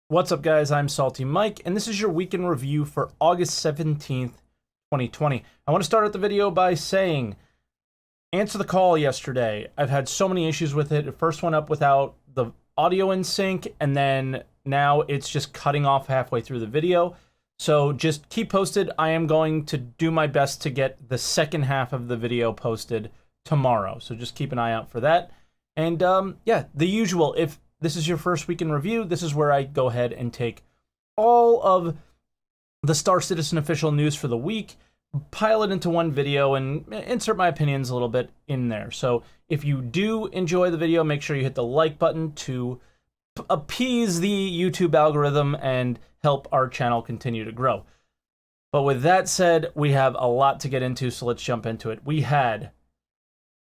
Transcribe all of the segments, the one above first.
What's up, guys? I'm SaltEMike, and this is your weekend review for August 17th, 2020. I want to start out the video by saying, answer the call yesterday. I've had so many issues with it. It first went up without the audio in sync, and then now it's just cutting off halfway through the video. So just keep posted. I am going to do my best to get the second half of the video posted tomorrow. So just keep an eye out for that. And yeah, the usual. If this is your first week in review, this is where I go ahead and take all of the Star Citizen official news for the week, pile it into one video, and insert my opinions a little bit in there. So if you do enjoy the video, make sure you hit the like button to appease the YouTube algorithm and help our channel continue to grow. But with that said, we have a lot to get into, so let's jump into it. We had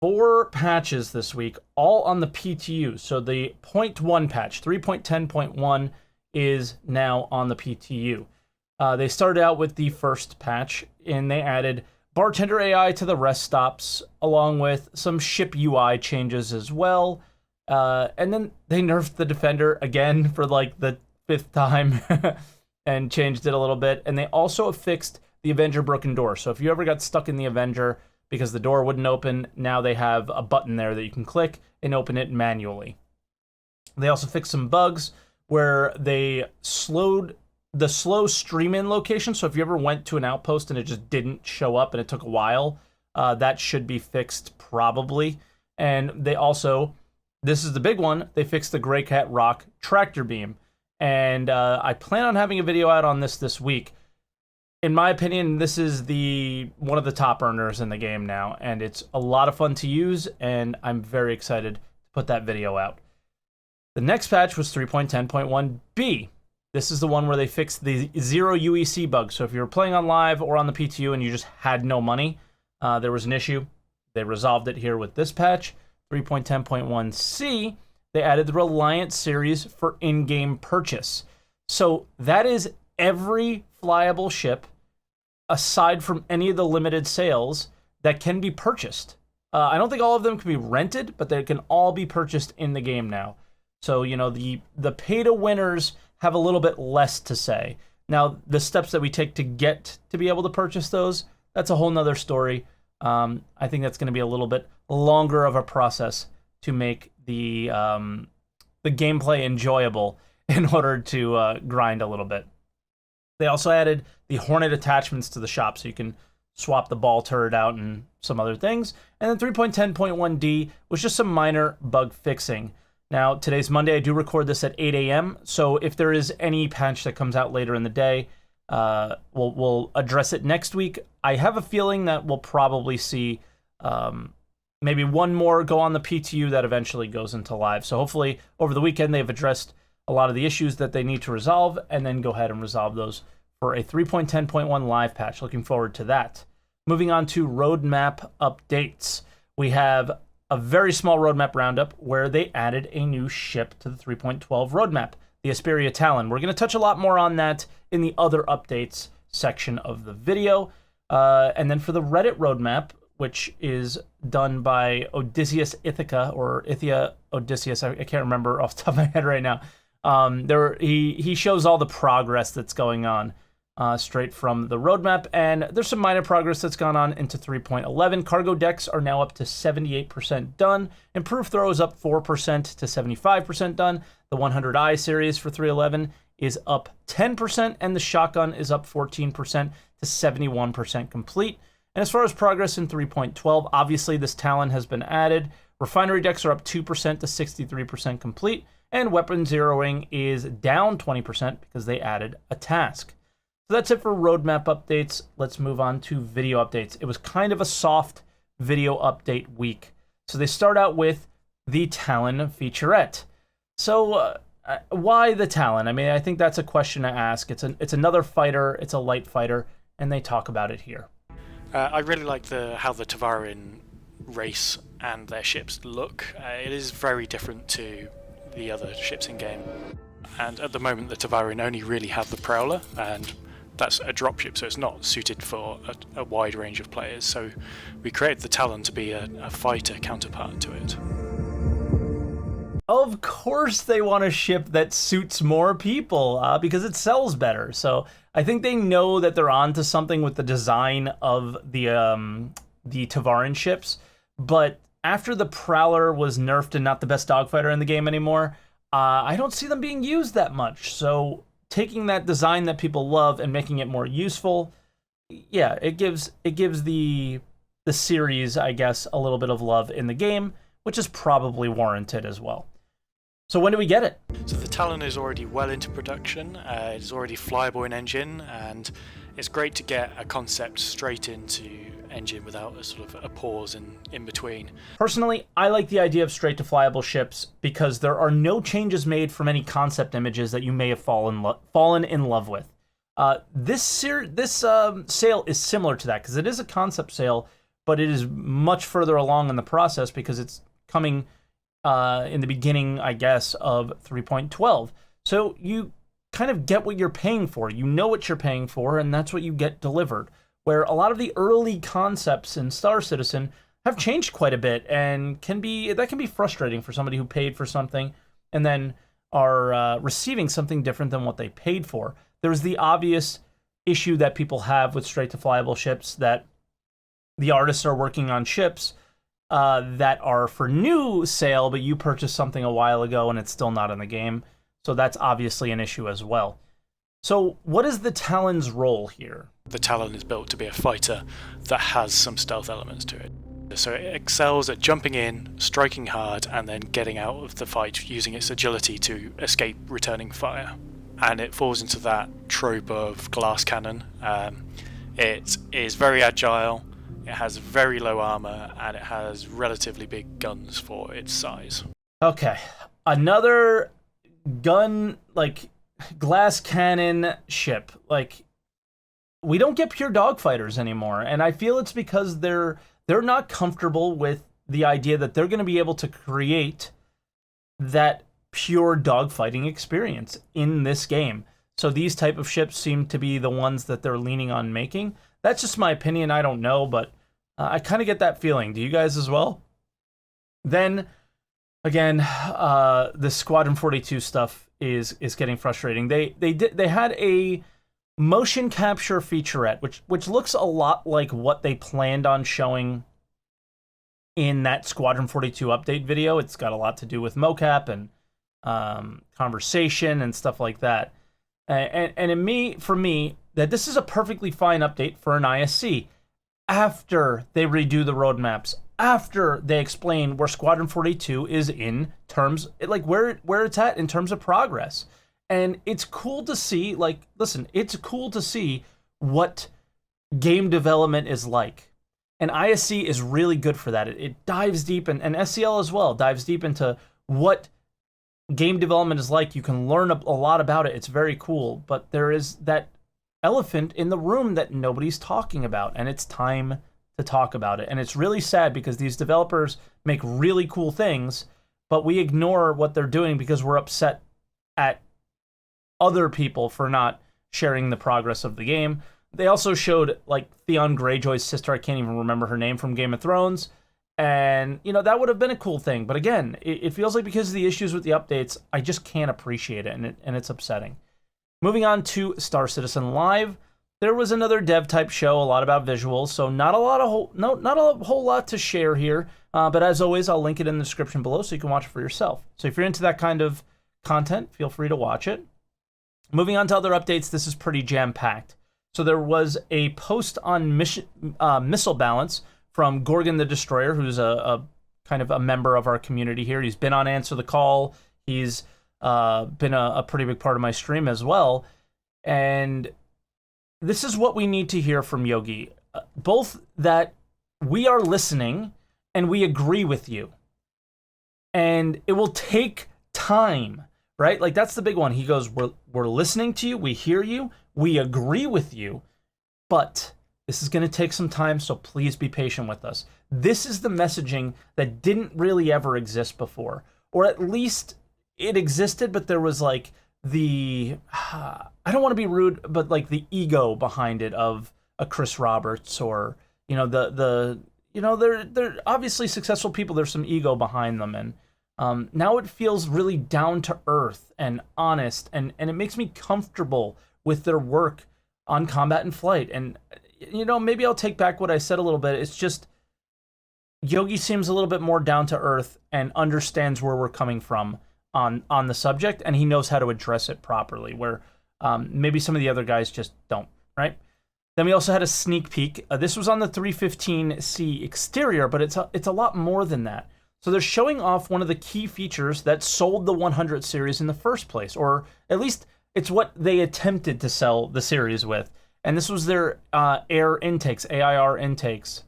4 patches this week, all on the PTU. So the 0.1 patch, 3.10.1, is now on the PTU. They started out with the first patch, and they added bartender AI to the rest stops, along with some ship UI changes as well. And then they nerfed the Defender again for like the 5th time and changed it a little bit. And they also fixed the Avenger broken door. So if you ever got stuck in the Avenger because the door wouldn't open, now they have a button there that you can click and open it manually. They also fixed some bugs where they slowed the slow stream in location. So if you ever went to an outpost and it just didn't show up and it took a while, that should be fixed probably. And they also, this is the big one, they fixed the Grey Cat Rock tractor beam. And I plan on having a video out on this week. In my opinion, this is one of the top earners in the game now, and it's a lot of fun to use, and I'm very excited to put that video out. The next patch was 3.10.1b. This is the one where they fixed the 0 UEC bug. So if you were playing on live or on the PTU and you just had no money, there was an issue. They resolved it here with this patch. 3.10.1c, they added the Reliant series for in-game purchase. So that is every flyable ship, aside from any of the limited sales, that can be purchased. I don't think all of them can be rented, but they can all be purchased in the game now. So, you know, the pay-to-winners have a little bit less to say. Now, the steps that we take to get to be able to purchase those, that's a whole nother story. I think that's going to be a little bit longer of a process to make the gameplay enjoyable in order to grind a little bit. They also added the Hornet Attachments to the shop, so you can swap the ball turret out and some other things. And then 3.10.1d was just some minor bug fixing. Now, today's Monday. I do record this at 8 a.m., so if there is any patch that comes out later in the day, we'll address it next week. I have a feeling that we'll probably see maybe one more go on the PTU that eventually goes into live. So hopefully over the weekend they've addressed a lot of the issues that they need to resolve, and then go ahead and resolve those for a 3.10.1 live patch. Looking forward to that. Moving on to roadmap updates. We have a very small roadmap roundup where they added a new ship to the 3.12 roadmap, the Asperia Talon. We're going to touch a lot more on that in the other updates section of the video. And then for the Reddit roadmap, which is done by Odysseus Ithaca, or Ithia Odysseus, I can't remember off the top of my head right now. He shows all the progress that's going on straight from the roadmap, and there's some minor progress that's gone on into 3.11. Cargo decks are now up to 78% done. Improved throw is up 4% to 75% done. The 100i series for 3.11 is up 10%, and the shotgun is up 14% to 71% complete. And as far as progress in 3.12, obviously this Talon has been added. Refinery decks are up 2% to 63% complete. And weapon zeroing is down 20% because they added a task. So that's it for roadmap updates. Let's move on to video updates. It was kind of a soft video update week. So they start out with the Talon featurette. So why the Talon? I mean, I think that's a question to ask. It's another fighter. It's a light fighter, and they talk about it here. I really like how the Tavarin race and their ships look. It is very different to the other ships in game, and at the moment the Tavarin only really have the Prowler, and that's a dropship, so it's not suited for a wide range of players. So we created the Talon to be a fighter counterpart to it. Of course they want a ship that suits more people because it sells better. So I think they know that they're onto something with the design of the Tavaran ships. But after the Prowler was nerfed and not the best dogfighter in the game anymore, I don't see them being used that much. So taking that design that people love and making it more useful, yeah, it gives the series, I guess, a little bit of love in the game, which is probably warranted as well. So when do we get it? So the Talon is already well into production. It is already flyable in engine, and it's great to get a concept straight into engine without a sort of a pause in between. Personally, I like the idea of straight to flyable ships because there are no changes made from any concept images that you may have fallen in love with. This sale is similar to that because it is a concept sale, but it is much further along in the process because it's coming in the beginning, I guess, of 3.12. So you kind of get what you're paying for. You know what you're paying for, and that's what you get delivered. Where a lot of the early concepts in Star Citizen have changed quite a bit, and that can be frustrating for somebody who paid for something and then are receiving something different than what they paid for. There's the obvious issue that people have with straight to flyable ships, that the artists are working on ships that are for new sale, but you purchased something a while ago and it's still not in the game. So that's obviously an issue as well. So what is the Talon's role here? The Talon is built to be a fighter that has some stealth elements to it. So it excels at jumping in, striking hard, and then getting out of the fight using its agility to escape returning fire. And it falls into that trope of glass cannon. It is very agile, it has very low armor, and it has relatively big guns for its size. Okay, another gun, like glass cannon ship. Like, we don't get pure dogfighters anymore, and I feel it's because they're not comfortable with the idea that they're going to be able to create that pure dogfighting experience in this game. So these type of ships seem to be the ones that they're leaning on making. That's just my opinion. I don't know, but I kind of get that feeling. Do you guys as well? Then, again, the Squadron 42 stuff is getting frustrating. They had a motion capture featurette, which looks a lot like what they planned on showing in that Squadron 42 update video. It's got a lot to do with mocap and conversation and stuff like that. And for me, that this is a perfectly fine update for an ISC. After they redo the roadmaps, after they explain where Squadron 42 is in terms, like where it's at in terms of progress. And it's cool to see, like, listen, it's cool to see what game development is like. And ISC is really good for that. It dives deep, and SCL as well, dives deep into what game development is like. You can learn a lot about it. It's very cool. But there is that elephant in the room that nobody's talking about, and it's time to talk about it. And it's really sad because these developers make really cool things, but we ignore what they're doing because we're upset at other people for not sharing the progress of the game. They also showed, like, Theon Greyjoy's sister, I can't even remember her name, from Game of Thrones, and, you know, that would have been a cool thing. But again, it feels like because of the issues with the updates, I just can't appreciate it, and it's upsetting. Moving on to Star Citizen Live, there was another dev type show, a lot about visuals, so not a whole lot to share here. But as always, I'll link it in the description below so you can watch it for yourself. So if you're into that kind of content, feel free to watch it. Moving on to other updates, this is pretty jam-packed. So there was a post on missile balance from Gorgon the Destroyer, who's a kind of a member of our community here. He's been on Answer the Call. He's been a pretty big part of my stream as well. And this is what we need to hear from Yogi. Both that we are listening and we agree with you. And it will take time, right? Like, that's the big one. He goes, we're listening to you, we hear you, we agree with you, but this is going to take some time, so please be patient with us. This is the messaging that didn't really ever exist before. Or at least it existed, but there was like I don't want to be rude, but like the ego behind it of a Chris Roberts, or, you know, they're obviously successful people. There's some ego behind them, and Now it feels really down to earth and honest, and it makes me comfortable with their work on combat and flight. And, you know, maybe I'll take back what I said a little bit. It's just Yogi seems a little bit more down to earth and understands where we're coming from on the subject, and he knows how to address it properly, where maybe some of the other guys just don't, right? Then we also had a sneak peek. This was on the 315C exterior, but it's a lot more than that. So they're showing off one of the key features that sold the 100 series in the first place, or at least it's what they attempted to sell the series with. And this was their air intakes, AIR intakes.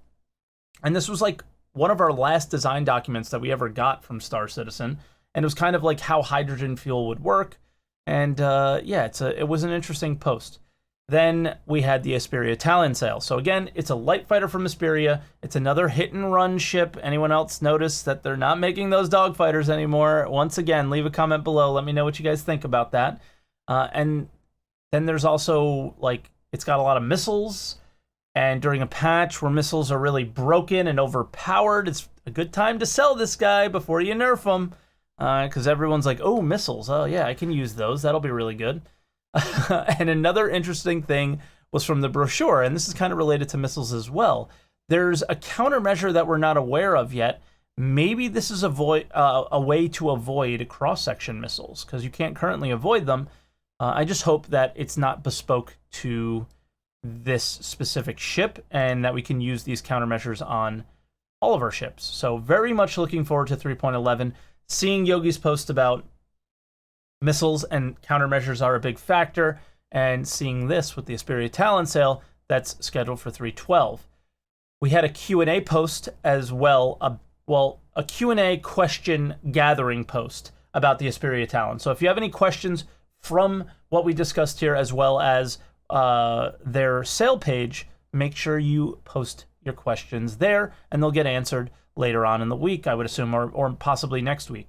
And this was like one of our last design documents that we ever got from Star Citizen. And it was kind of like how hydrogen fuel would work. And yeah, it was an interesting post. Then we had the Asperia Talon sale. So again, it's a light fighter from Asperia. It's another hit and run ship. Anyone else notice that they're not making those dogfighters anymore? Once again, leave a comment below. Let me know what you guys think about that. And then there's also, like, it's got a lot of missiles. And during a patch where missiles are really broken and overpowered, it's a good time to sell this guy before you nerf him. Because everyone's like, oh, missiles. Oh, yeah, I can use those. That'll be really good. And another interesting thing was from the brochure, and this is kind of related to missiles as well. There's a countermeasure that we're not aware of yet. Maybe this is a way to avoid cross-section missiles, because you can't currently avoid them. I just hope that it's not bespoke to this specific ship, and that we can use these countermeasures on all of our ships. So very much looking forward to 3.11. Seeing Yogi's post about missiles and countermeasures are a big factor, and seeing this with the Asperia Talon sale that's scheduled for 3.12. We had a Q&A post as well, a Q&A question gathering post about the Asperia Talon. So if you have any questions from what we discussed here, as well as their sale page, make sure you post your questions there, and they'll get answered later on in the week, I would assume, or possibly next week.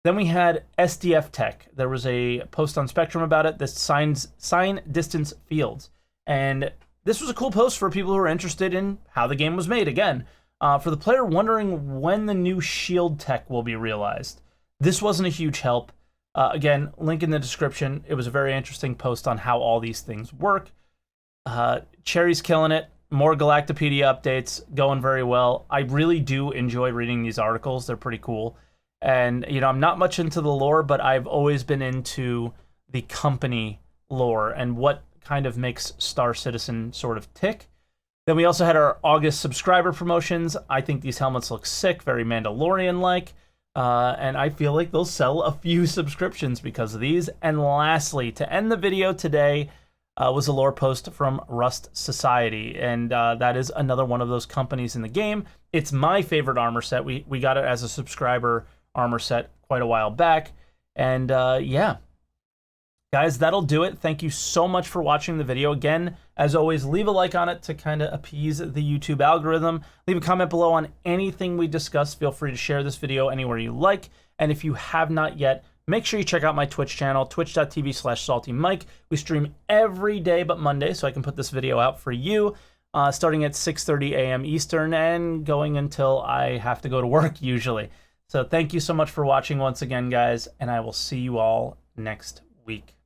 Then we had SDF Tech. There was a post on Spectrum about it, this sign distance fields. And this was a cool post for people who are interested in how the game was made. Again, for the player wondering when the new shield tech will be realized. This wasn't a huge help. Again, link in the description. It was a very interesting post on how all these things work. Cherry's killing it. More Galactapedia updates, going very well. I really do enjoy reading these articles. They're pretty cool. And, you know, I'm not much into the lore, but I've always been into the company lore and what kind of makes Star Citizen sort of tick. Then we also had our August subscriber promotions. I think these helmets look sick, very Mandalorian-like. And I feel like they'll sell a few subscriptions because of these. And lastly, to end the video today, was a lore post from Rust Society. And that is another one of those companies in the game. It's my favorite armor set. We got it as a subscriber armor set quite a while back. And yeah, guys, that'll do it. Thank you so much for watching the video. Again, as always, leave a like on it to kind of appease the YouTube algorithm. Leave a comment below on anything we discussed. Feel free to share this video anywhere you like. And if you have not yet, make sure you check out my Twitch channel, twitch.tv/SaltEMike. We stream every day but Monday, so I can put this video out for you, starting at 6:30 a.m. Eastern and going until I have to go to work usually. So thank you so much for watching once again, guys, and I will see you all next week.